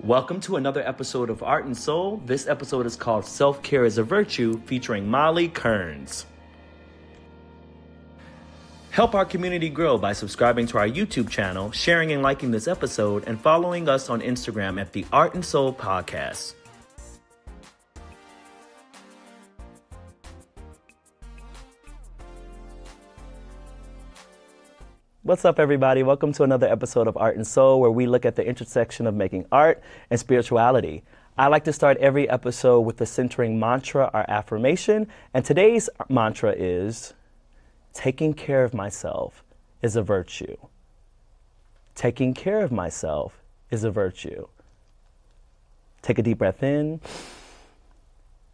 Welcome to another episode of Art and Soul. This episode is called Self-Care is a Virtue, featuring Molly Kerns. Help our community grow by subscribing to our YouTube channel, sharing and liking this episode, and following us on Instagram at the Art and Soul Podcast. What's up, everybody? Welcome to another episode of Art and Soul, where we look at the intersection of making art and spirituality. I like to start every episode with the centering mantra, our affirmation, and today's mantra is, taking care of myself is a virtue. Taking care of myself is a virtue. Take a deep breath in,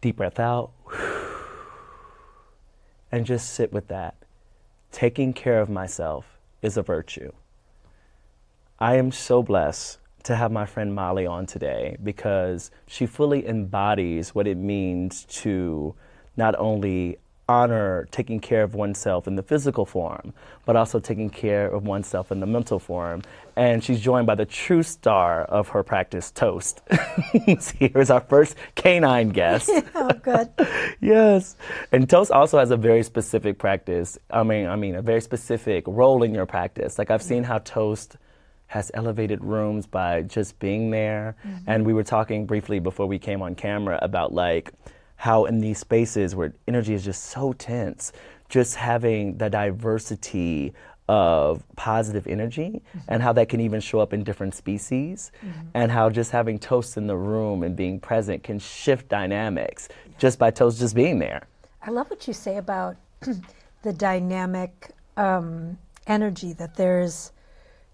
deep breath out, and just sit with that. Taking care of myself is a virtue. I am so blessed to have my friend Molly on today because she fully embodies what it means to not only honor taking care of oneself in the physical form, but also taking care of oneself in the mental form. And she's joined by the true star of her practice, Toast. Here's our first canine guest. Oh, good. Yes. And Toast also has a very specific practice. I mean, a very specific role in your practice. Like, I've seen how Toast has elevated rooms by just being there. Mm-hmm. And we were talking briefly before we came on camera about, like, how in these spaces where energy is just so tense, just having the diversity of positive energy, mm-hmm. and how that can even show up in different species, mm-hmm. and how just having Toast in the room and being present can shift dynamics, yeah. just by Toast just being there. I love what you say about the dynamic energy, that there's,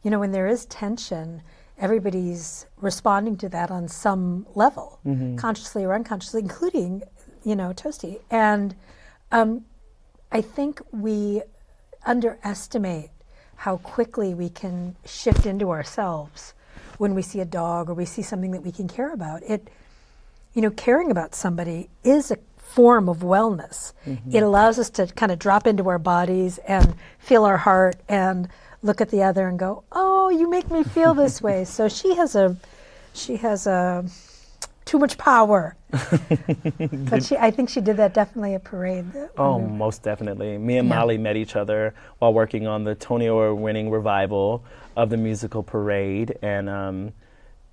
when there is tension, everybody's responding to that on some level, mm-hmm. consciously or unconsciously, including, Toasty. And I think we underestimate how quickly we can shift into ourselves when we see a dog or we see something that we can care about. Caring about somebody is a form of wellness. Mm-hmm. It allows us to kind of drop into our bodies and feel our heart and look at the other and go, oh, you make me feel this way. So she has too much power. But I think she did that definitely at Parade. Oh, most definitely. Me and Molly met each other while working on the Tony Award-winning revival of the musical Parade. And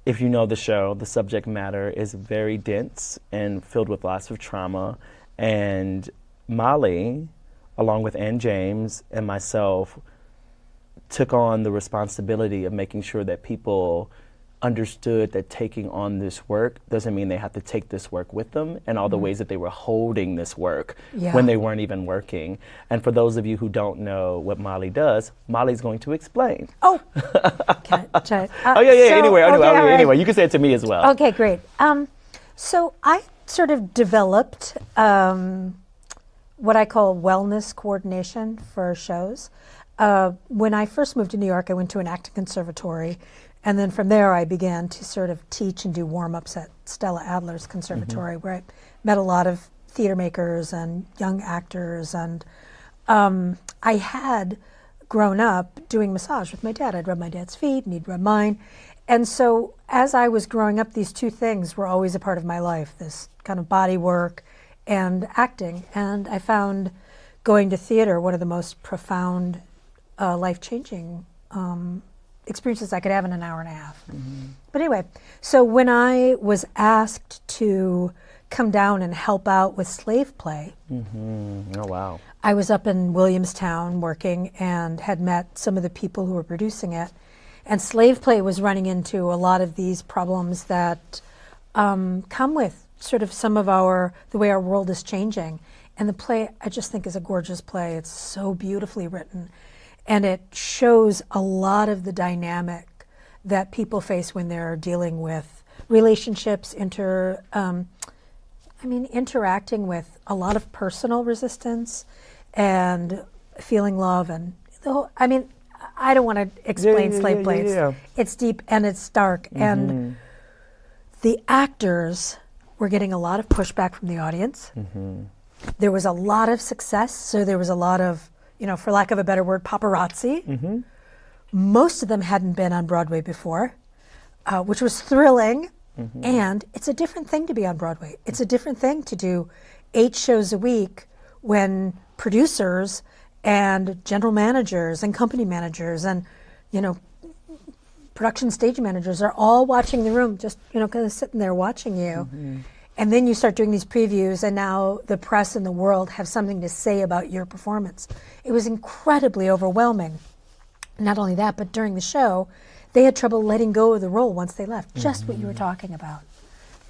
if you know the show, the subject matter is very dense and filled with lots of trauma. And Molly, along with Ann James and myself, took on the responsibility of making sure that people understood that taking on this work doesn't mean they have to take this work with them, and all the ways that they were holding this work when they weren't even working. And for those of you who don't know what Molly does, Molly's going to explain. Oh, Anyway, you can say it to me as well. Okay, great. So I sort of developed what I call wellness coordination for shows. When I first moved to New York, I went to an acting conservatory. And then from there, I began to sort of teach and do warm-ups at Stella Adler's conservatory, mm-hmm. where I met a lot of theater makers and young actors. And I had grown up doing massage with my dad. I'd rub my dad's feet, and he'd rub mine. And so as I was growing up, these two things were always a part of my life, this kind of body work and acting. And I found going to theater one of the most profound, life-changing experiences I could have in an hour and a half. Mm-hmm. But anyway, so when I was asked to come down and help out with slave play, mm-hmm. Oh, wow. I was up in Williamstown working and had met some of the people who were producing it. And slave play was running into a lot of these problems that come with sort of some of the way our world is changing. And the play, I just think, is a gorgeous play. It's so beautifully written. And it shows a lot of the dynamic that people face when they're dealing with relationships, interacting with a lot of personal resistance and feeling love. And I don't want to explain slave play. It's deep and it's dark. Mm-hmm. And the actors were getting a lot of pushback from the audience. Mm-hmm. There was a lot of success, so there was a lot of, for lack of a better word, paparazzi. Mm-hmm. Most of them hadn't been on Broadway before. which was thrilling. And it's a different thing to be on Broadway. It's a different thing to do 8 shows a week when producers and general managers and company managers and, production stage managers are all watching the room, just, kind of sitting there watching you. And then you start doing these previews, and now the press and the world have something to say about your performance. It was incredibly overwhelming. Not only that, but during the show, they had trouble letting go of the role once they left, just what you were talking about.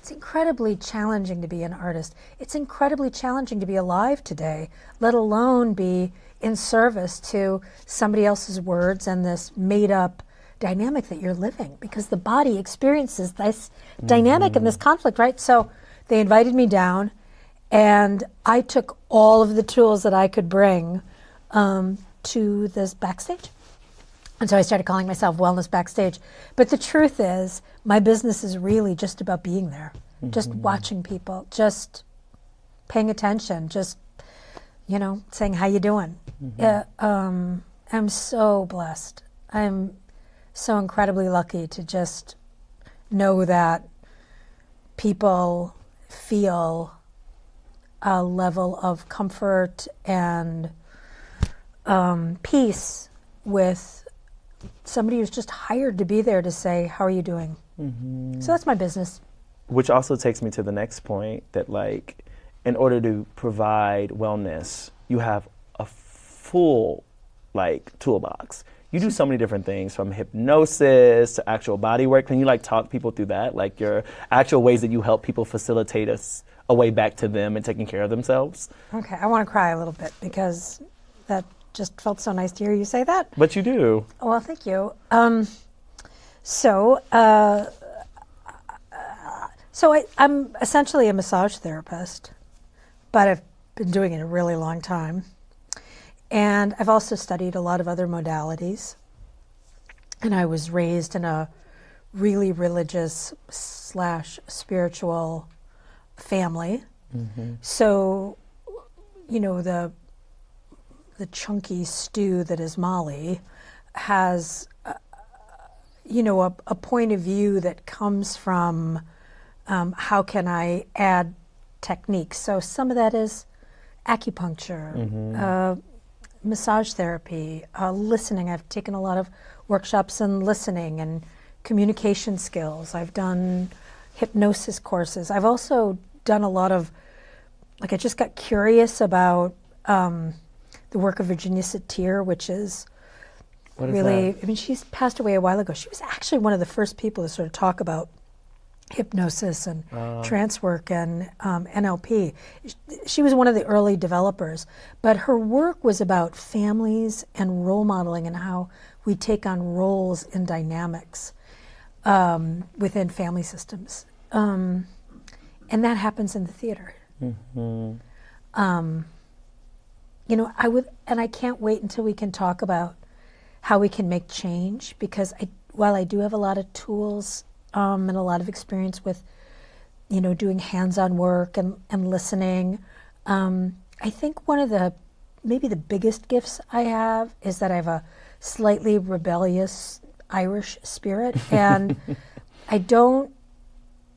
It's incredibly challenging to be an artist. It's incredibly challenging to be alive today, let alone be in service to somebody else's words and this made-up dynamic that you're living, because the body experiences this dynamic and this conflict, right? So they invited me down, and I took all of the tools that I could bring to this backstage. And so I started calling myself Wellness Backstage. But the truth is, my business is really just about being there, just watching people, just paying attention, just, saying, how you doing? I'm so blessed. I'm so incredibly lucky to just know that people feel a level of comfort and peace with somebody who's just hired to be there to say, how are you doing? So that's my business. Which also takes me to the next point, that in order to provide wellness, you have a full toolbox. You do so many different things, from hypnosis to actual body work. Can you talk people through that? Your actual ways that you help people facilitate a way back to them and taking care of themselves? Okay, I want to cry a little bit because that just felt so nice to hear you say that. But you do. Well, thank you. So I'm essentially a massage therapist, but I've been doing it a really long time. And I've also studied a lot of other modalities. And I was raised in a really religious / spiritual family. So, the chunky stew that is Molly has, a point of view that comes from how can I add techniques. So some of that is acupuncture, massage therapy, listening. I've taken a lot of workshops in listening and communication skills. I've done hypnosis courses. I've also done a lot of, I just got curious about the work of Virginia Satir, which is really, that? She's passed away a while ago. She was actually one of the first people to sort of talk about hypnosis and trance work and NLP. She was one of the early developers, but her work was about families and role modeling and how we take on roles in dynamics within family systems. And that happens in the theater. I can't wait until we can talk about how we can make change, because while I do have a lot of tools and a lot of experience with, doing hands-on work and listening, I think one of maybe the biggest gifts I have is that I have a slightly rebellious Irish spirit, and I don't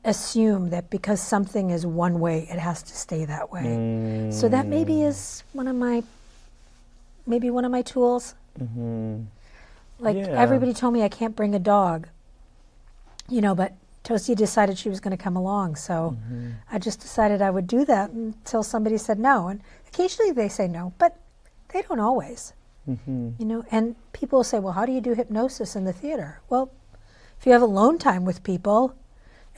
assume that because something is one way, it has to stay that way. So that maybe is one of my tools. Everybody told me I can't bring a dog, but Toasty decided she was going to come along. So I just decided I would do that until somebody said no. And occasionally they say no, but they don't always. And people will say, well, how do you do hypnosis in the theater? Well, if you have alone time with people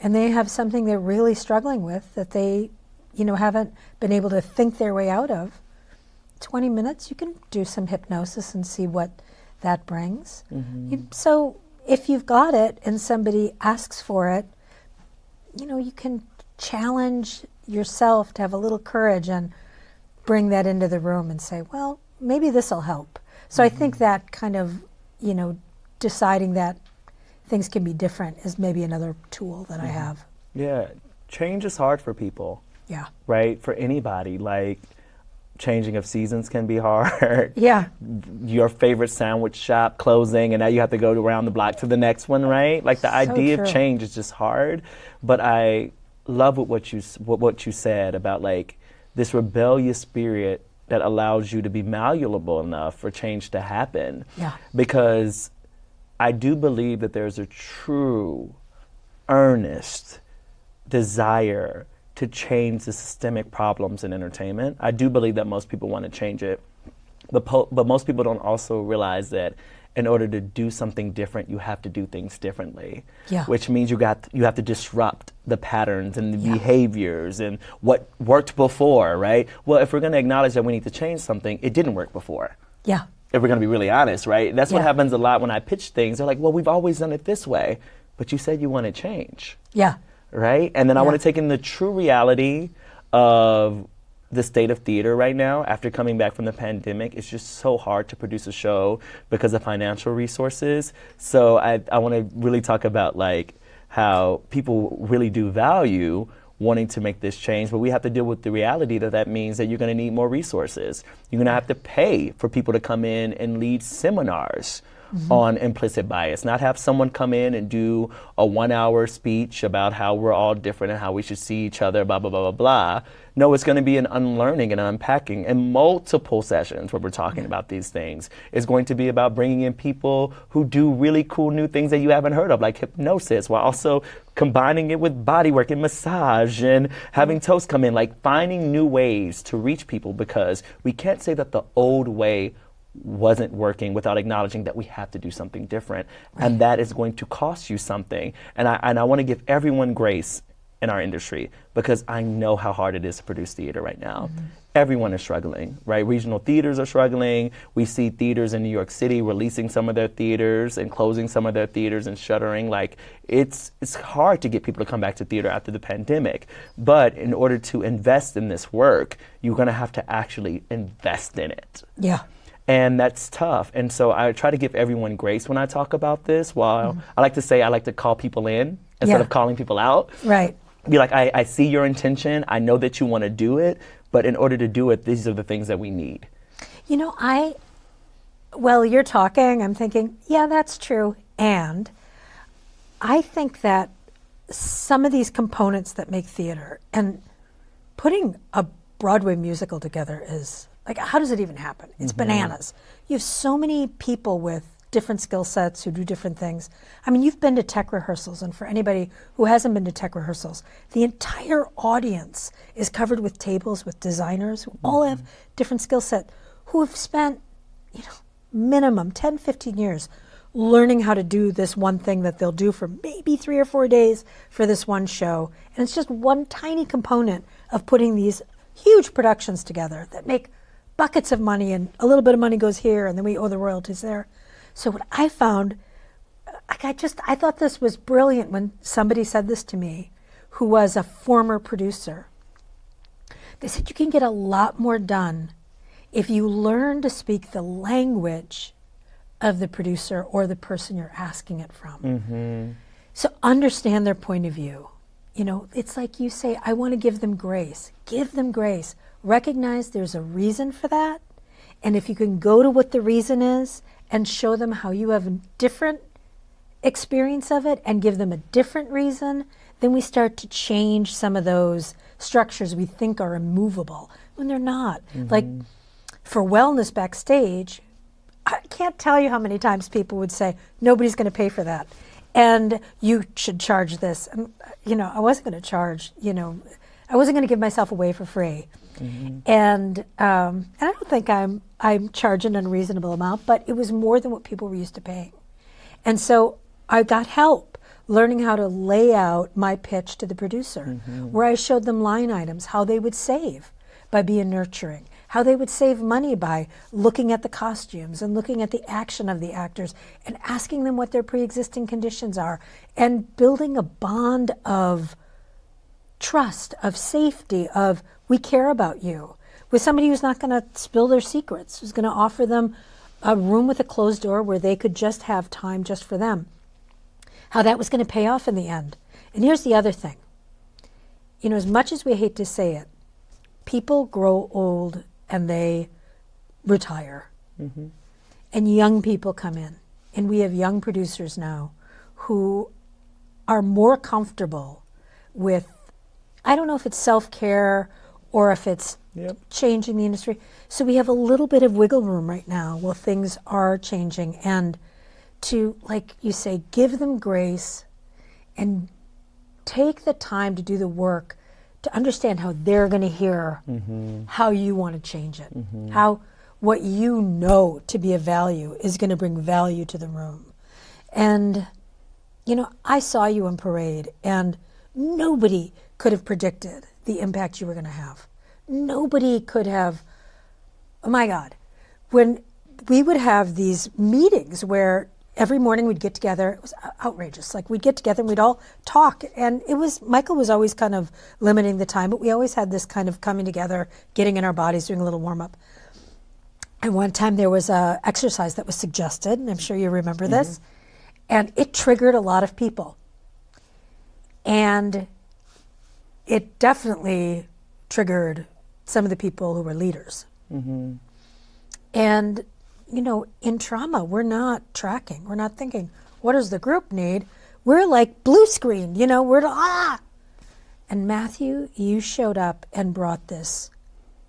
and they have something they're really struggling with that they, haven't been able to think their way out of, 20 minutes, you can do some hypnosis and see what that brings. So if you've got it and somebody asks for it, you can challenge yourself to have a little courage and bring that into the room and say, well, maybe this will help. So I think that kind of, deciding that things can be different is maybe another tool that I have. Yeah, change is hard for people. Yeah. Right? For anybody. changing of seasons can be hard. Yeah. Your favorite sandwich shop closing, and now you have to go around the block to the next one, right? Like the idea true. of change is just hard. But I love what you said about like this rebellious spirit that allows you to be malleable enough for change to happen. Yeah. Because I do believe that there's a true, earnest desire to change the systemic problems in entertainment. I do believe that most people want to change it, but most people don't also realize that in order to do something different, you have to do things differently. Yeah. Which means you have to disrupt the patterns and the behaviors and what worked before, right? Well, if we're going to acknowledge that we need to change something, it didn't work before. Yeah. If we're going to be really honest, right? That's what Yeah. happens a lot when I pitch things. They're like, well, we've always done it this way, but you said you want to change. Yeah. Right? And then I Yeah. want to take in the true reality of the state of theater right now after coming back from the pandemic. It's just so hard to produce a show because of financial resources. So I want to really talk about like how people really do value wanting to make this change, but we have to deal with the reality that means that you're going to need more resources. You're going to have to pay for people to come in and lead seminars on implicit bias, not have someone come in and do a 1-hour speech about how we're all different and how we should see each other, blah, blah, blah, blah, blah. No, it's going to be an unlearning and unpacking, and multiple sessions where we're talking about these things. It's going to be about bringing in people who do really cool new things that you haven't heard of, like hypnosis, while also combining it with bodywork and massage and having toast come in, like finding new ways to reach people, because we can't say that the old way wasn't working without acknowledging that we have to do something different, and that is going to cost you something. And I want to give everyone grace in our industry, because I know how hard it is to produce theater right now. Everyone is struggling, right? Regional theaters are struggling. We see theaters in New York City releasing some of their theaters and closing some of their theaters and shuttering. Like it's hard to get people to come back to theater after the pandemic. But in order to invest in this work, you're going to have to actually invest in it. Yeah. And that's tough. And so I try to give everyone grace when I talk about this. While I like to say I like to call people in instead of calling people out. Right. Be like, I see your intention. I know that you want to do it. But in order to do it, these are the things that we need. You know, while you're talking, I'm thinking, yeah, that's true. And I think that some of these components that make theater, and putting a Broadway musical together is, like, how does it even happen? It's bananas. You have so many people with different skill sets who do different things. I mean, you've been to tech rehearsals, and for anybody who hasn't been to tech rehearsals, the entire audience is covered with tables with designers who all have different skill set, who have spent, minimum 10, 15 years learning how to do this one thing that they'll do for maybe 3 or 4 days for this one show. And it's just one tiny component of putting these huge productions together that make buckets of money, and a little bit of money goes here, and then we owe the royalties there. So what I found, I thought this was brilliant when somebody said this to me, who was a former producer. They said you can get a lot more done if you learn to speak the language of the producer or the person you're asking it from. So understand their point of view. It's like you say, I want to give them grace. Give them grace. Recognize there's a reason for that. And if you can go to what the reason is and show them how you have a different experience of it and give them a different reason, then we start to change some of those structures we think are immovable when they're not. Like for Wellness Backstage, I can't tell you how many times people would say, nobody's going to pay for that, and you should charge this. And, I wasn't going to charge, I wasn't going to give myself away for free. And I don't think I'm charging an unreasonable amount, but it was more than what people were used to paying. And so I got help learning how to lay out my pitch to the producer, where I showed them line items, how they would save by being nurturing, how they would save money by looking at the costumes and looking at the action of the actors and asking them what their pre-existing conditions are, and building a bond of trust, of safety, of we care about you, with somebody who's not going to spill their secrets, who's going to offer them a room with a closed door where they could just have time just for them. How that was going to pay off in the end. And here's the other thing. As much as we hate to say it, people grow old and they retire. And young people come in. And we have young producers now who are more comfortable with, I don't know if it's self-care or if it's changing the industry. So we have a little bit of wiggle room right now while things are changing. And to, like you say, give them grace and take the time to do the work to understand how they're going to hear how you want to change it, how what you know to be a value is going to bring value to the room. And, you know, I saw you in Parade, and nobody could have predicted the impact you were going to have. Nobody could have, oh my God, when we would have these meetings where every morning we'd get together, it was outrageous. Like we'd get together and we'd all talk, and it was, Michael was always kind of limiting the time, but we always had this kind of coming together, getting in our bodies, doing a little warm up. And one time there was a exercise that was suggested, and I'm sure you remember this, and it triggered a lot of people. And it definitely triggered some of the people who were leaders. And, you know, in trauma, we're not tracking. We're not thinking, what does the group need? We're like blue screen, you know, we're And Matthew, you showed up and brought this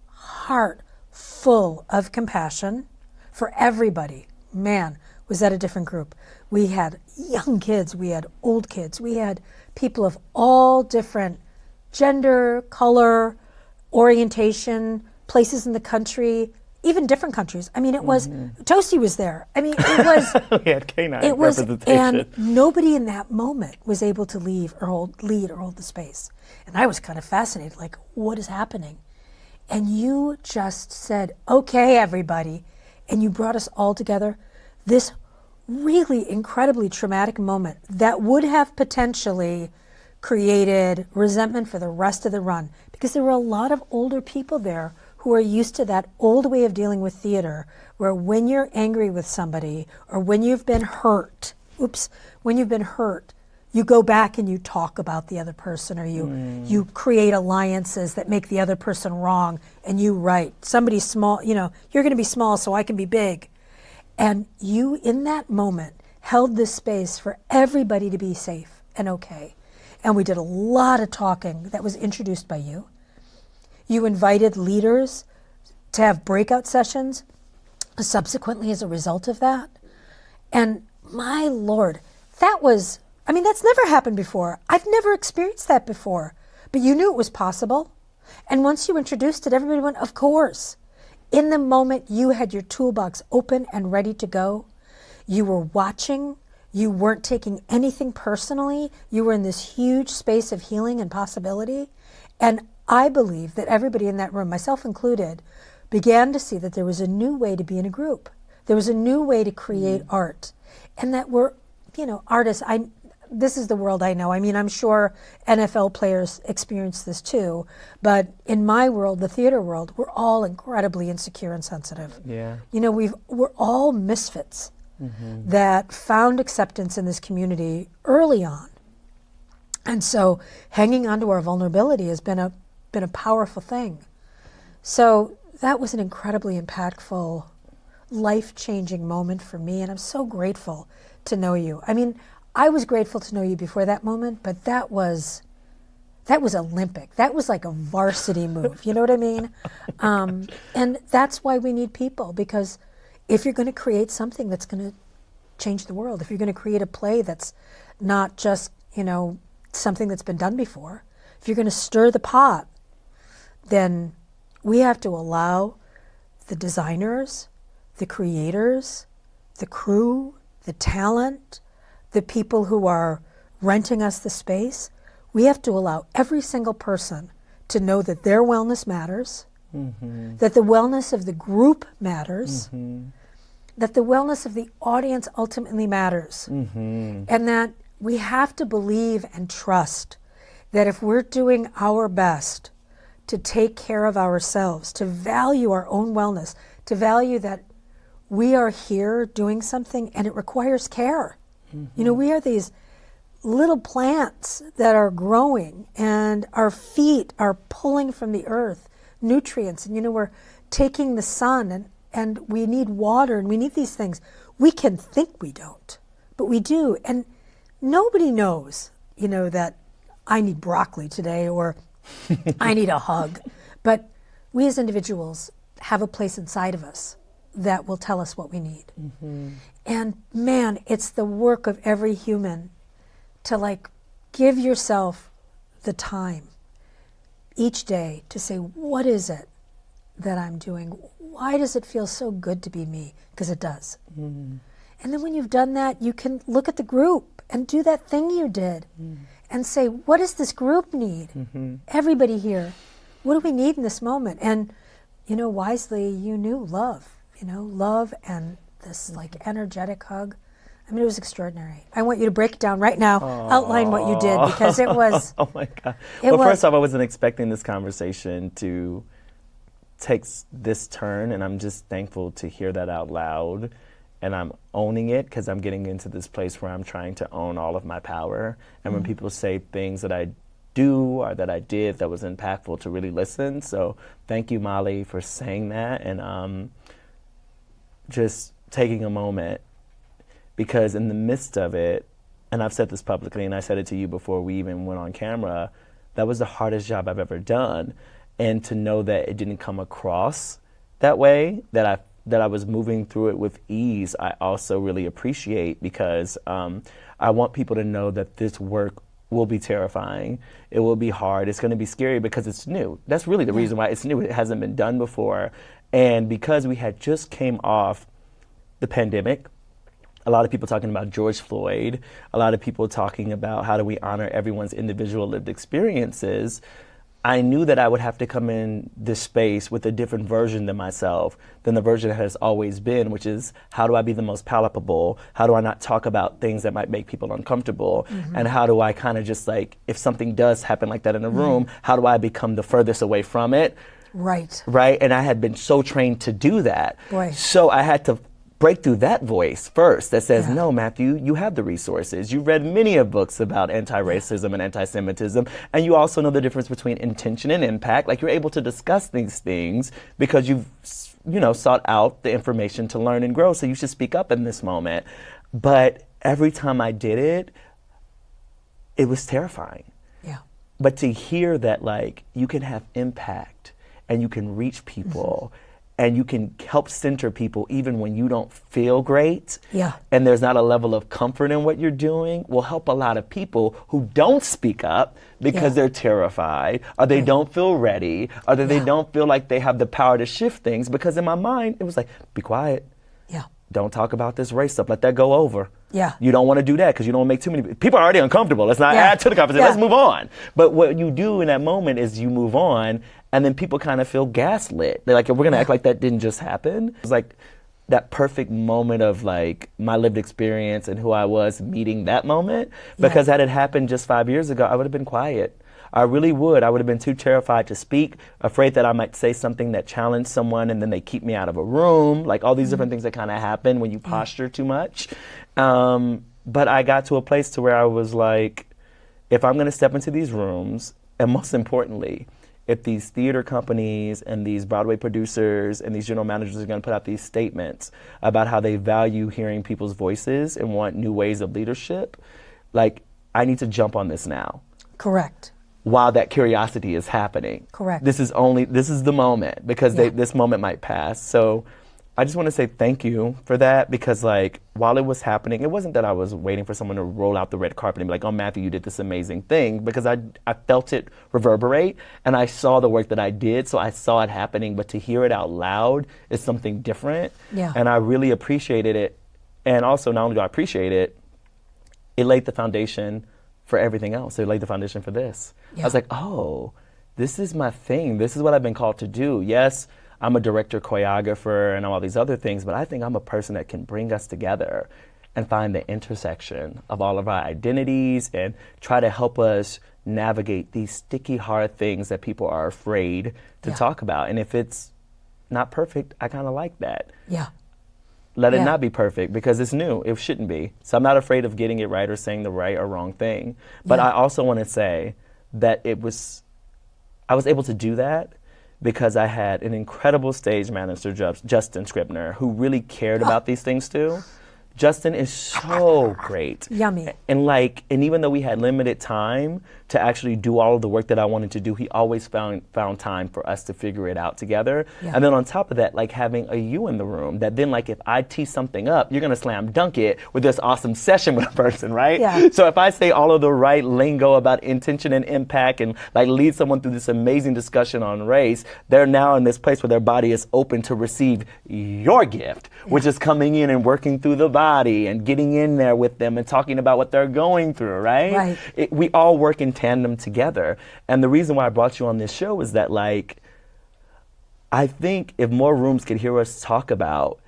heart full of compassion for everybody. Man, was that a different group. We had young kids, we had old kids, we had people of all different gender, color, orientation, places in the country, even different countries. I mean, it was, Toasty was there. I mean, it was, we had canine it was, representation. and nobody in that moment was able to lead or hold the space. And I was kind of fascinated, like, what is happening? And you just said, okay, everybody, and you brought us all together. This really incredibly traumatic moment that would have potentially created resentment for the rest of the run, because there were a lot of older people there who are used to that old way of dealing with theater, where when you're angry with somebody or when you've been hurt, you go back and you talk about the other person, or you create alliances that make the other person wrong, and you write, somebody's small, you know, you're going to be small so I can be big. And you, in that moment, held this space for everybody to be safe and okay. And we did a lot of talking that was introduced by you. You invited leaders to have breakout sessions subsequently as a result of that. And my Lord, that was, I mean, that's never happened before. I've never experienced that before. But you knew it was possible. And once you introduced it, everybody went, of course. In the moment you had your toolbox open and ready to go, you were watching, you weren't taking anything personally, you were in this huge space of healing and possibility. And I believe that everybody in that room, myself included, began to see that there was a new way to be in a group. There was a new way to create art. And that we're, you know, artists, this is the world I know. I mean, I'm sure NFL players experience this too, but in my world, the theater world, we're all incredibly insecure and sensitive. Yeah. You know, we're all misfits that found acceptance in this community early on. And so hanging on to our vulnerability has been a powerful thing. So that was an incredibly impactful, life-changing moment for me, and I'm so grateful to know you. I mean, I was grateful to know you before that moment, but that was Olympic. That was like a varsity move, you know what I mean? And that's why we need people, because if you're going to create something that's going to change the world, if you're going to create a play that's not just, you know, something that's been done before, if you're going to stir the pot, then we have to allow the designers, the creators, the crew, the talent, the people who are renting us the space, we have to allow every single person to know that their wellness matters, that the wellness of the group matters, that the wellness of the audience ultimately matters, and that we have to believe and trust that if we're doing our best to take care of ourselves, to value our own wellness, to value that we are here doing something and it requires care. You know, we are these little plants that are growing, and our feet are pulling from the earth nutrients, and, you know, we're taking the sun and we need water and we need these things. We can think we don't, but we do. And nobody knows, that I need broccoli today or I need a hug. But we as individuals have a place inside of us that will tell us what we need. And man, it's the work of every human to give yourself the time each day to say, what is it that I'm doing? Why does it feel so good to be me? Because it does. And then when you've done that, you can look at the group and do that thing you did and say, what does this group need? Everybody here, what do we need in this moment? And, wisely, you knew love, love and this energetic hug. I mean, it was extraordinary. I want you to break it down right now, outline what you did, because it was... Oh my God. Well, first off, I wasn't expecting this conversation to take this turn, and I'm just thankful to hear that out loud. And I'm owning it because I'm getting into this place where I'm trying to own all of my power. And when people say things that I do or that I did that was impactful, to really listen. So thank you, Molly, for saying that, and just taking a moment, because in the midst of it, and I've said this publicly and I said it to you before we even went on camera, that was the hardest job I've ever done. And to know that it didn't come across that way, that I was moving through it with ease, I also really appreciate, because I want people to know that this work will be terrifying. It will be hard. It's going to be scary because it's new. That's really the reason why it's new. It hasn't been done before. And because we had just came off the pandemic, a lot of people talking about George Floyd, a lot of people talking about how do we honor everyone's individual lived experiences, I knew that I would have to come in this space with a different version than myself, than the version that has always been, which is, how do I be the most palatable? How do I not talk about things that might make people uncomfortable? And how do I kind of just if something does happen like that in a room, how do I become the furthest away from it? Right. Right? And I had been so trained to do that. Boy. So I had to break through that voice first that says, no, Matthew, you have the resources. You've read many of books about anti-racism and anti-Semitism, and you also know the difference between intention and impact. You're able to discuss these things because you've, sought out the information to learn and grow, so you should speak up in this moment. But every time I did it, it was terrifying. Yeah. But to hear that, you can have impact and you can reach people and you can help center people even when you don't feel great, and there's not a level of comfort in what you're doing, will help a lot of people who don't speak up because they're terrified, or they don't feel ready, or that they don't feel like they have the power to shift things. Because in my mind, it was be quiet. Don't talk about this race stuff. Let that go over. You don't want to do that because you don't want to make too many people are already uncomfortable. Let's not add to the conversation. Let's move on. But what you do in that moment is you move on, and then people kind of feel gaslit. They're we're going to act like that didn't just happen. It's that perfect moment of my lived experience and who I was meeting that moment. Because had it happened just 5 years ago, I would have been quiet. I really would. I would have been too terrified to speak, afraid that I might say something that challenged someone and then they keep me out of a room, all these different things that kind of happen when you posture too much. But I got to a place to where I was if I'm going to step into these rooms, and most importantly, if these theater companies and these Broadway producers and these general managers are going to put out these statements about how they value hearing people's voices and want new ways of leadership, I need to jump on this now. Correct. While that curiosity is happening. Correct. This is the moment, because this moment might pass. So I just want to say thank you for that, because while it was happening, it wasn't that I was waiting for someone to roll out the red carpet and be oh, Matthew, you did this amazing thing, because I felt it reverberate and I saw the work that I did, so I saw it happening. But to hear it out loud is something different. And I really appreciated it. And also, not only do I appreciate it, it laid the foundation for everything else. It laid the foundation for this. I was oh, this is my thing. This is what I've been called to do. Yes, I'm a director, choreographer, and all these other things, but I think I'm a person that can bring us together and find the intersection of all of our identities and try to help us navigate these sticky, hard things that people are afraid to talk about. And if it's not perfect, I kind of like that. Let it not be perfect, because it's new. It shouldn't be. So I'm not afraid of getting it right or saying the right or wrong thing. But I also want to say that I was able to do that because I had an incredible stage manager, Justin Scribner, who really cared about these things too. Justin is so great. Yummy. And even though we had limited time to actually do all of the work that I wanted to do, he always found time for us to figure it out together. Yeah. And then on top of that, having a you in the room, that then if I tee something up, you're gonna slam dunk it with this awesome session with a person, right? Yeah. So if I say all of the right lingo about intention and impact and lead someone through this amazing discussion on race, they're now in this place where their body is open to receive your gift, which is coming in and working through the body and getting in there with them and talking about what they're going through, right? Right. We all work in tandem together. And the reason why I brought you on this show is that I think if more rooms could hear us talk about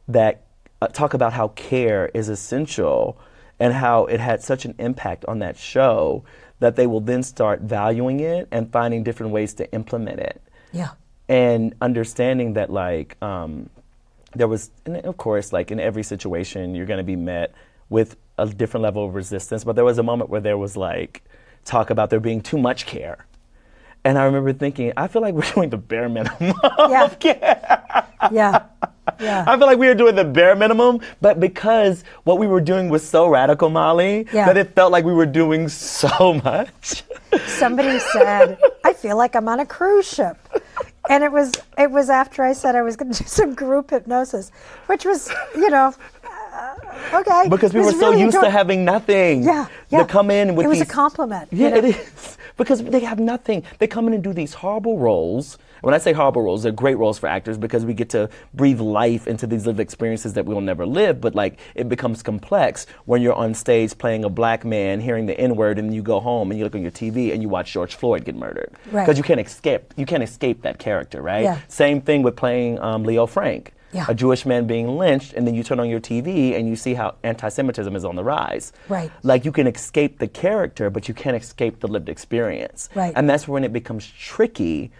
that, talk about how care is essential and how it had such an impact on that show, that they will then start valuing it and finding different ways to implement it. Yeah. And understanding that there was, and of course, in every situation, you're going to be met with a different level of resistance. But there was a moment where there was talk about there being too much care. And I remember thinking, I feel like we're doing the bare minimum of care. Yeah. Yeah. I feel like we were doing the bare minimum, but because what we were doing was so radical, Molly, that it felt like we were doing so much. Somebody said, I feel like I'm on a cruise ship. And it was after I said I was going to do some group hypnosis, which was, okay. Because we were so really used to having nothing. Yeah. To come in with it was these, a compliment. Yeah, it is. Because they have nothing. They come in and do these horrible roles. When I say horrible roles, they're great roles for actors because we get to breathe life into these lived experiences that we'll never live. But it becomes complex when you're on stage playing a black man, hearing the N-word, and you go home and you look on your TV and you watch George Floyd get murdered. Right. Because you can't escape that character, right? Yeah. Same thing with playing Leo Frank. Yeah. A Jewish man being lynched, and then you turn on your TV and you see how anti-Semitism is on the rise. Right. You can escape the character, but you can't escape the lived experience. Right. And that's when it becomes tricky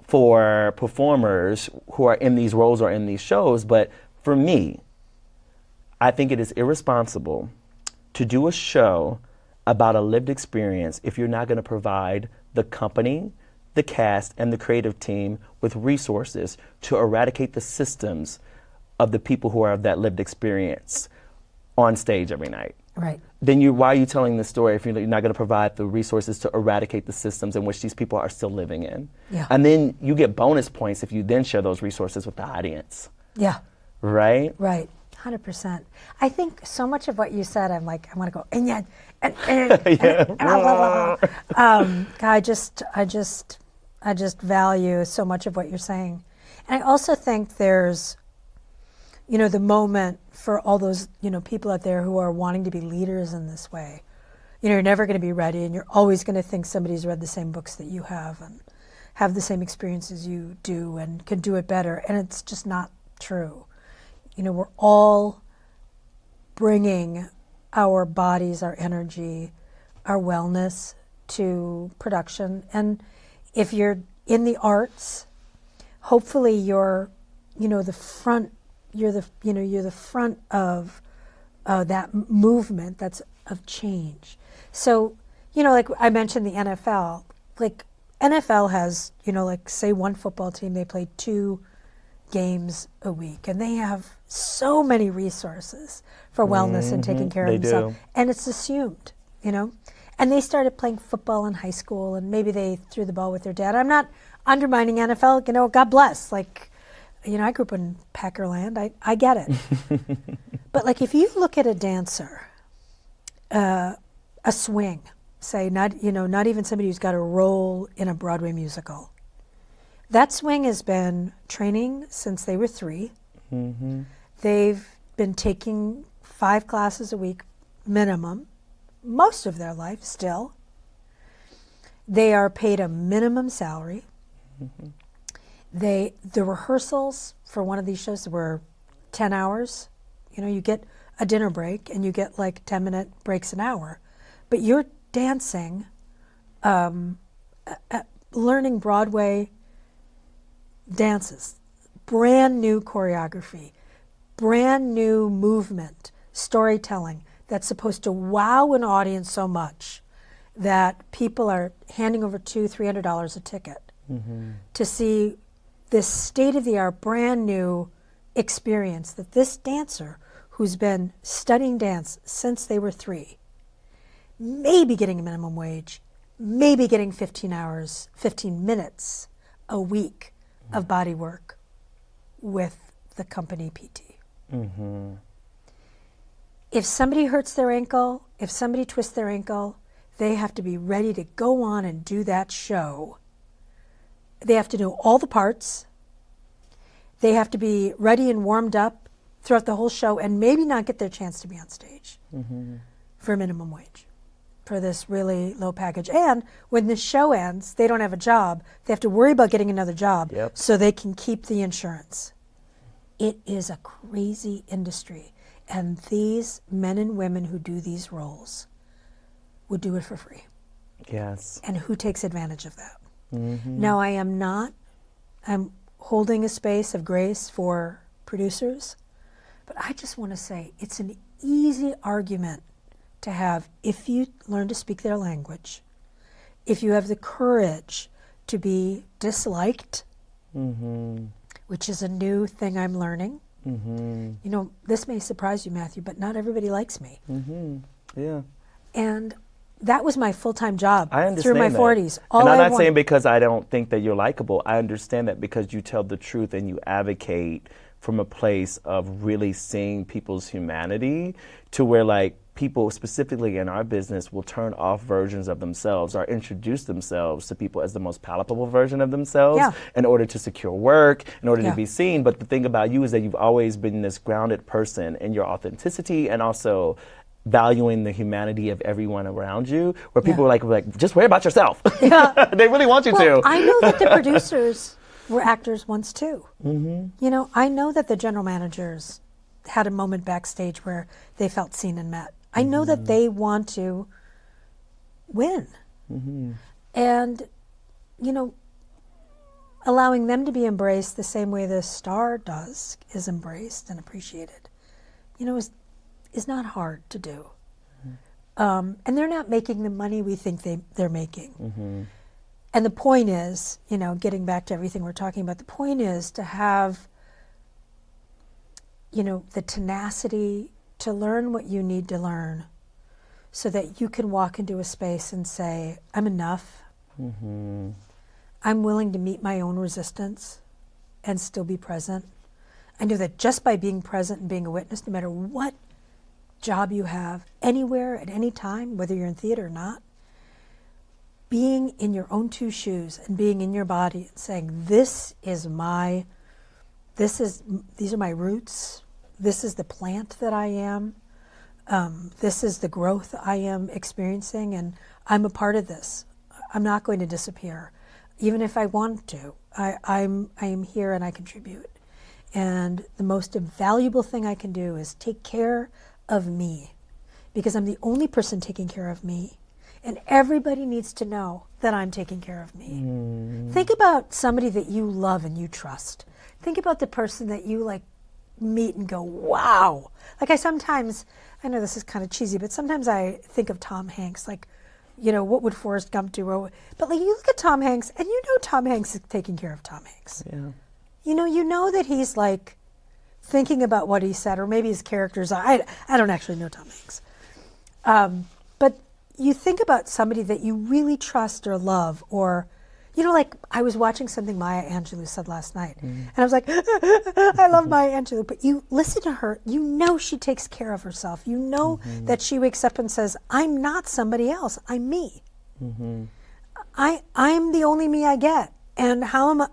for performers who are in these roles or in these shows. But for me, I think it is irresponsible to do a show about a lived experience if you're not going to provide the company, the cast, and the creative team with resources to eradicate the systems of the people who are of that lived experience on stage every night. Right. Then why are you telling this story if you're not going to provide the resources to eradicate the systems in which these people are still living in? Yeah. And then you get bonus points if you then share those resources with the audience. Yeah. Right? Right. 100%. I think so much of what you said, I'm like, I want to go, and yet, I just value so much of what you're saying. And I also think there's, the moment for all those, people out there who are wanting to be leaders in this way. You're never going to be ready, and you're always going to think somebody's read the same books that you have and have the same experiences you do and can do it better. And it's just not true. We're all bringing our bodies, our energy, our wellness to production. And if you're in the arts, hopefully you're the front of that movement that's of change. So, I mentioned the NFL, NFL has, say one football team, they play 2 games a week, and they have so many resources for wellness and taking care of themselves. And it's assumed, and they started playing football in high school, and maybe they threw the ball with their dad. I'm not undermining NFL, God bless. I grew up in Packerland. I get it. But if you look at a dancer, a swing, say, not even somebody who's got a role in a Broadway musical, that swing has been training since they were 3. Mm-hmm. They've been taking 5 classes a week minimum, most of their life still. They are paid a minimum salary. Mm-hmm. The rehearsals for one of these shows were 10 hours. You get a dinner break and you get 10-minute breaks an hour. But you're dancing, learning Broadway dances, brand new choreography, brand new movement, storytelling that's supposed to wow an audience so much that people are handing over $200-$300 a ticket. to see this state-of-the-art, brand new experience that this dancer who's been studying dance since they were 3, maybe getting a minimum wage, maybe getting 15 minutes a week of body work with the company PT. If somebody hurts their ankle, if somebody twists their ankle, they have to be ready to go on and do that show. They have to know all the parts. They have to be ready and warmed up throughout the whole show and maybe not get their chance to be on stage for minimum wage, for this really low package. And when the show ends, they don't have a job. They have to worry about getting another job so they can keep the insurance. It is a crazy industry. And these men and women who do these roles would do it for free. Yes. And who takes advantage of that? Now, I'm holding a space of grace for producers, but I just want to say it's an easy argument to have if you learn to speak their language, if you have the courage to be disliked, which is a new thing I'm learning. You know, this may surprise you, Matthew, but not everybody likes me. Yeah. And that was my full-time job I understand through my that. 40s. And I'm not saying because I don't think that you're likable. I understand that because you tell the truth and you advocate from a place of really seeing people's humanity to where, like, people specifically in our business will turn off versions of themselves or introduce themselves to people as the most palatable version of themselves in order to secure work, in order to be seen. But the thing about you is that you've always been this grounded person in your authenticity and also valuing the humanity of everyone around you, where people are like, just worry about yourself. They really want you to. I know that the producers were actors once too. You know, I know that the general managers had a moment backstage where they felt seen and met. I know that they want to win. And, you know, allowing them to be embraced the same way the star is embraced and appreciated, you know, is not hard to do. And they're not making the money we think they're making. And the point is, you know, getting back to everything we're talking about, the point is to have, you know, the tenacity to learn what you need to learn so that you can walk into a space and say, I'm enough. I'm willing to meet my own resistance and still be present. I know that just by being present and being a witness, no matter what job you have, anywhere, at any time, whether you're in theater or not, being in your own 2 shoes and being in your body and saying, these are my roots, this is the plant that I am, this is the growth I am experiencing, and I'm a part of this. I'm not going to disappear. Even if I want to, I am here and I contribute. And the most valuable thing I can do is take care of me, because I'm the only person taking care of me, and everybody needs to know that I'm taking care of me. Think about somebody that you love and you trust. Think about the person that you like meet and go, wow. Like I know this is kind of cheesy, but sometimes I think of Tom Hanks, like, you know, what would Forrest Gump do? But like, you look at Tom Hanks and you know Tom Hanks is taking care of Tom Hanks. You know that he's like thinking about what he said, or maybe his characters. I don't actually know Tom Hanks. But you think about somebody that you really trust or love, or, you know, like I was watching something Maya Angelou said last night, and I was like, I love Maya Angelou. But you listen to her, you know she takes care of herself. You know that she wakes up and says, I'm not somebody else, I'm me. I'm the only me I get. And how am I?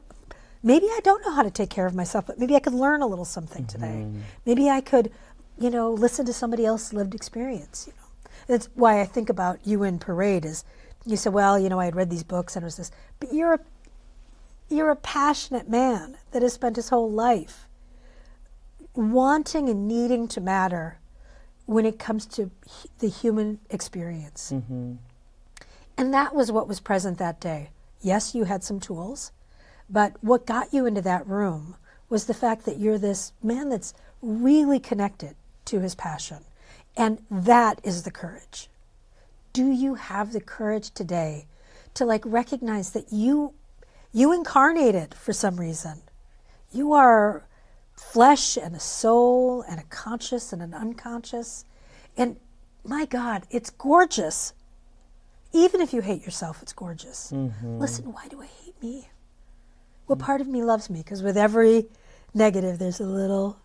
Maybe I don't know how to take care of myself, but maybe I could learn a little something today. Maybe I could, you know, listen to somebody else's lived experience, you know. That's why I think about you in Parade is, you said, well, you know, I had read these books and it was this, but you're a passionate man that has spent his whole life wanting and needing to matter when it comes to the human experience. And that was what was present that day. Yes, you had some tools, but what got you into that room was the fact that you're this man that's really connected to his passion. And that is the courage. Do you have the courage today to like recognize that you You incarnated for some reason. You are flesh and a soul and a conscious and an unconscious. And my God, it's gorgeous. Even if you hate yourself, it's gorgeous. Listen, why do I hate me? What part of me loves me? Because with every negative, there's a little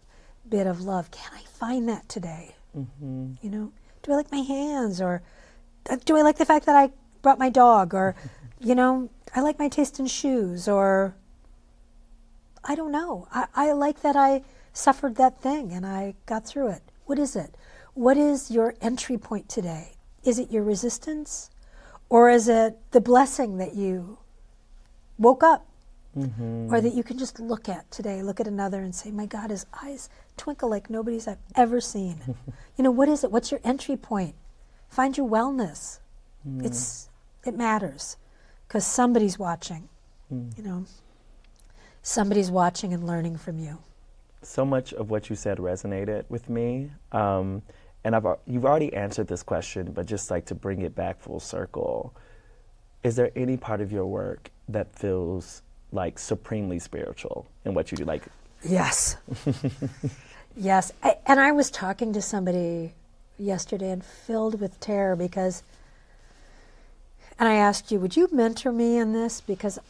bit of love. Can I find that today? You know, do I like my hands? Or do I like the fact that I brought my dog? Or, you know, I like my taste in shoes. Or, I don't know. I like that I suffered that thing and I got through it. What is it? What is your entry point today? Is it your resistance? Or is it the blessing that you woke up? Or that you can just look at today, look at another and say, my God, his eyes twinkle like nobody's I've ever seen. You know, what is it? What's your entry point? Find your wellness. It matters because somebody's watching, you know. Somebody's watching and learning from you. So much of what you said resonated with me. And you've already answered this question, but just like to bring it back full circle, is there any part of your work that feels like supremely spiritual in what you do? Like, yes. Yes. And I was talking to somebody yesterday and filled with terror because, and I asked you, would you mentor me in this? Because,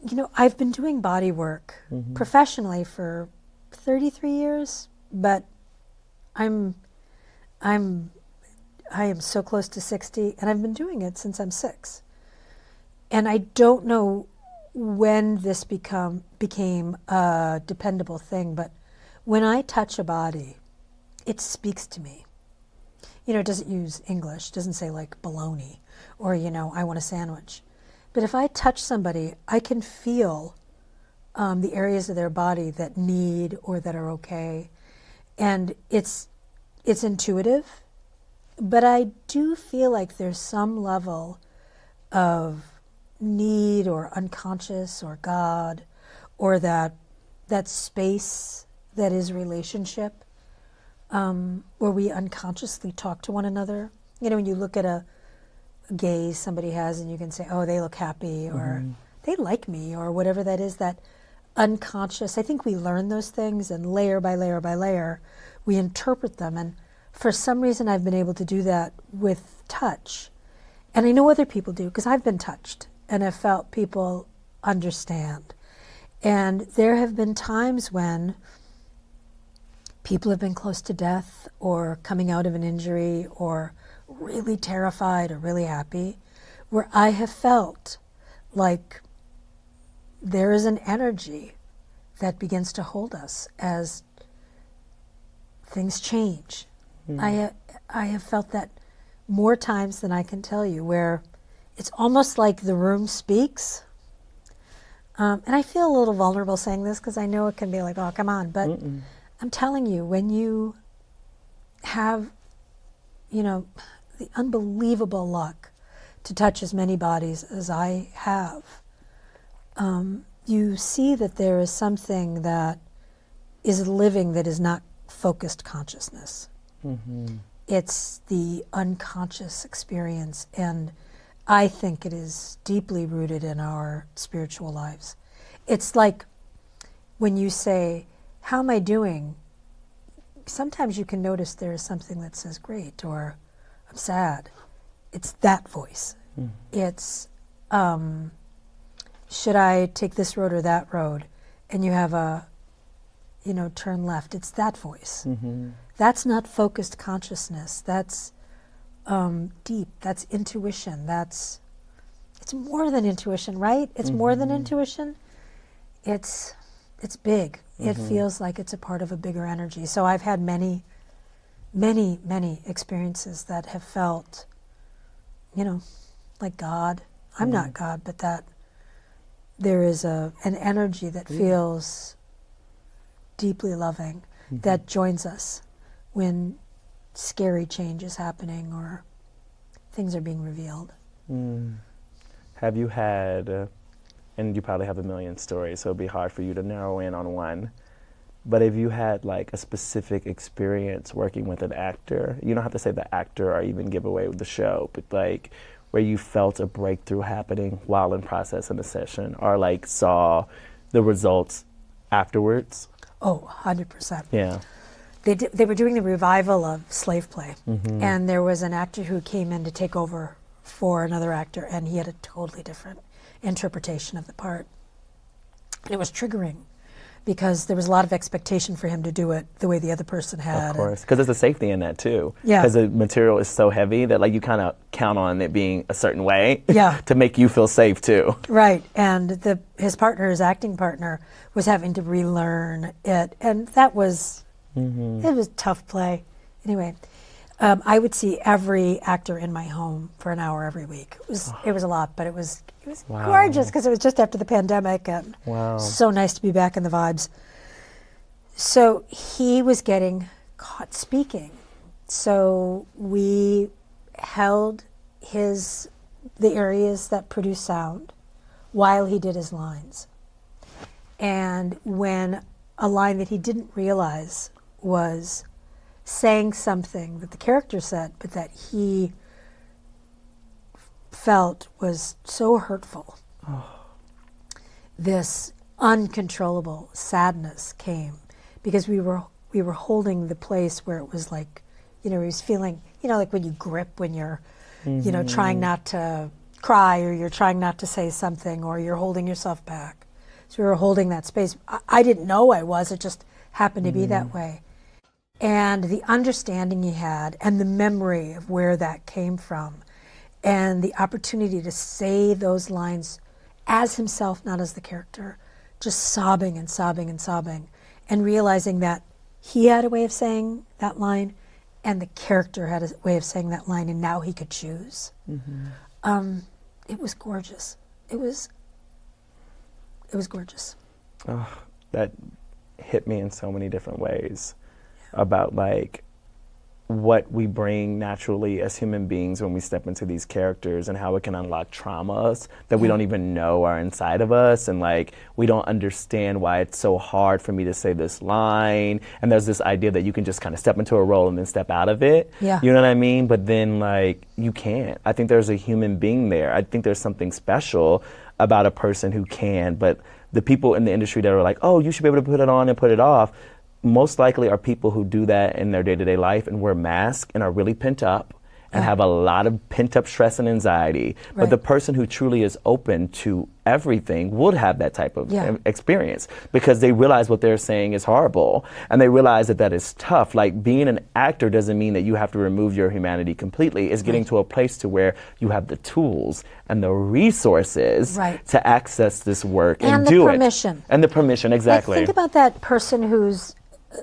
you know, I've been doing body work professionally for 33 years, but I am so close to 60, and I've been doing it since I'm 6. And I don't know when this became a dependable thing, but when I touch a body, it speaks to me. You know, it doesn't use English, doesn't say like bologna or, you know, I want a sandwich. But if I touch somebody, I can feel the areas of their body that need or that are okay. And it's intuitive, but I do feel like there's some level of need or unconscious or God or that space that is relationship where we unconsciously talk to one another. You know, when you look at a gaze somebody has and you can say, oh, they look happy or they like me or whatever that is, that unconscious. I think we learn those things and layer by layer by layer, we interpret them. And for some reason, I've been able to do that with touch. And I know other people do because I've been touched and have felt people understand. And there have been times when people have been close to death or coming out of an injury or really terrified or really happy, where I have felt like there is an energy that begins to hold us as things change. I have felt that more times than I can tell you, where it's almost like the room speaks. And I feel a little vulnerable saying this because I know it can be like, oh, come on. But I'm telling you, when you have, you know, the unbelievable luck to touch as many bodies as I have, you see that there is something that is living that is not focused consciousness. It's the unconscious experience, and I think it is deeply rooted in our spiritual lives. It's like when you say, how am I doing? Sometimes you can notice there is something that says great or I'm sad. It's that voice. It's should I take this road or that road? And you have a, you know, turn left. It's that voice. That's not focused consciousness. That's deep. That's intuition. It's more than intuition, right? It's more than intuition. It's big. It feels like it's a part of a bigger energy. So I've had many, many, many experiences that have felt, you know, like God. I'm not God, but that there is an energy that feels deeply loving, that joins us when scary change is happening or things are being revealed. Have you had, and you probably have a million stories, so it'd be hard for you to narrow in on one, but have you had like a specific experience working with an actor? You don't have to say the actor or even give away the show, but like where you felt a breakthrough happening while in process in the session, or like saw the results afterwards? Oh, 100%. Yeah. They were doing the revival of slave play, and there was an actor who came in to take over for another actor, and he had a totally different interpretation of the part. And it was triggering because there was a lot of expectation for him to do it the way the other person had. Of course, because there's a safety in that too. Yeah. Because the material is so heavy that like you kind of count on it being a certain way. Yeah. To make you feel safe too. Right, and his partner, his acting partner, was having to relearn it, and that was it was tough play. Anyway, I would see every actor in my home for an hour every week. It was a lot, but it was Wow. gorgeous because it was just after the pandemic, and Wow. so nice to be back in the vibes. So he was getting caught speaking, so we held the areas that produce sound while he did his lines. And when a line that he didn't realize was saying something that the character said, but that he felt was so hurtful, this uncontrollable sadness came because we were holding the place where it was like, he was feeling, like when you grip when you're, trying not to cry, or you're trying not to say something, or you're holding yourself back. So we were holding that space. I didn't know I was, it just happened to be that way. And the understanding he had, and the memory of where that came from, and the opportunity to say those lines as himself, not as the character, just sobbing and sobbing and sobbing, and realizing that he had a way of saying that line, and the character had a way of saying that line, and now he could choose. It was gorgeous. It was gorgeous. Oh, that hit me in so many different ways about like what we bring naturally as human beings when we step into these characters, and how it can unlock traumas that we don't even know are inside of us, and like we don't understand why it's so hard for me to say this line, and there's this idea that you can just kind of step into a role and then step out of it. Yeah. You know what I mean? But then like you can't. I think there's a human being there. I think there's something special about a person who can, but the people in the industry that are like, oh, you should be able to put it on and put it off, most likely are people who do that in their day-to-day life and wear masks and are really pent up and have a lot of pent-up stress and anxiety. Right. But the person who truly is open to everything would have that type of experience, because they realize what they're saying is horrible, and they realize that that is tough. Like, being an actor doesn't mean that you have to remove your humanity completely. It's getting to a place to where you have the tools and the resources to access this work and do it. And the permission. And the permission, exactly. Like, think about that person who's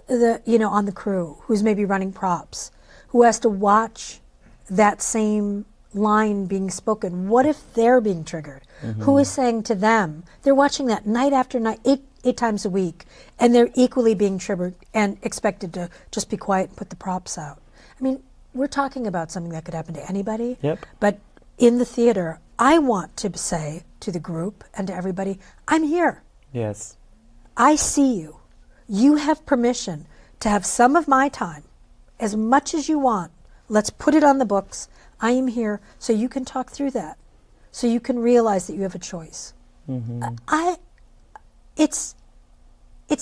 on the crew, who's maybe running props, who has to watch that same line being spoken. What if they're being triggered? Who is saying to them, they're watching that night after night, eight times a week, and they're equally being triggered and expected to just be quiet and put the props out. I mean, we're talking about something that could happen to anybody. But in the theater, I want to say to the group and to everybody, I'm here. Yes. I see you. You have permission to have some of my time, as much as you want. Let's put it on the books. I am here so you can talk through that, so you can realize that you have a choice. It's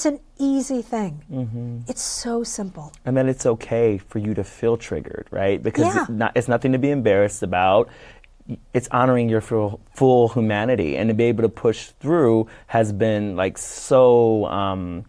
an easy thing. It's so simple. And then it's okay for you to feel triggered, right? Because it's nothing to be embarrassed about. It's honoring your full humanity, and to be able to push through has been like so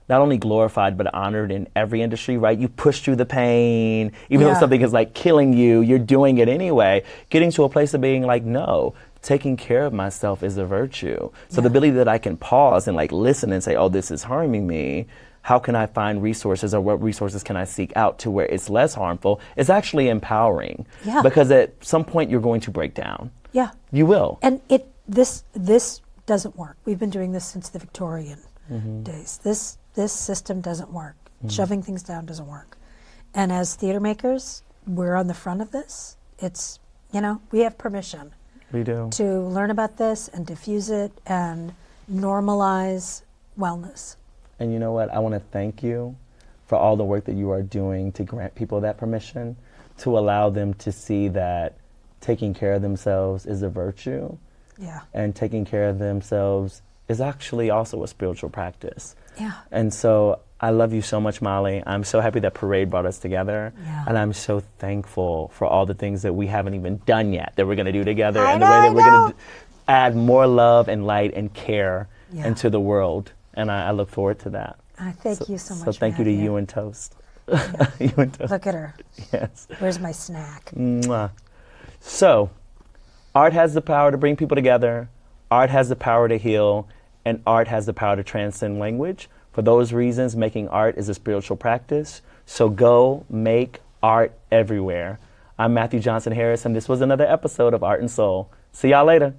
not only glorified but honored in every industry, right? You push through the pain, even though something is like killing you, you're doing it anyway. Getting to a place of being like, no, taking care of myself is a virtue. So the ability that I can pause and like listen and say, oh, this is harming me. How can I find resources, or what resources can I seek out to where it's less harmful, is actually empowering. Because at some point you're going to break down. You will. And this doesn't work. We've been doing this since the Victorian days. This system doesn't work. Shoving things down doesn't work. And as theater makers, we're on the front of this. It's, we have permission. We do. To learn about this and diffuse it and normalize wellness. And you know what? I want to thank you for all the work that you are doing to grant people that permission, to allow them to see that taking care of themselves is a virtue. Yeah. And taking care of themselves is actually also a spiritual practice. Yeah. And so I love you so much, Molly. I'm so happy that Parade brought us together. Yeah. And I'm so thankful for all the things that we haven't even done yet that we're going to do together, I and know, the way that I we're going know. to add more love and light and care Yeah. into the world. And I look forward to that. I thank you so much. So thank you to you and Toast. You and Toast. Look at her. Yes. Where's my snack? Mwah. So, art has the power to bring people together. Art has the power to heal. And art has the power to transcend language. For those reasons, making art is a spiritual practice. So go make art everywhere. I'm Matthew Johnson Harris, and this was another episode of Art and Soul. See y'all later.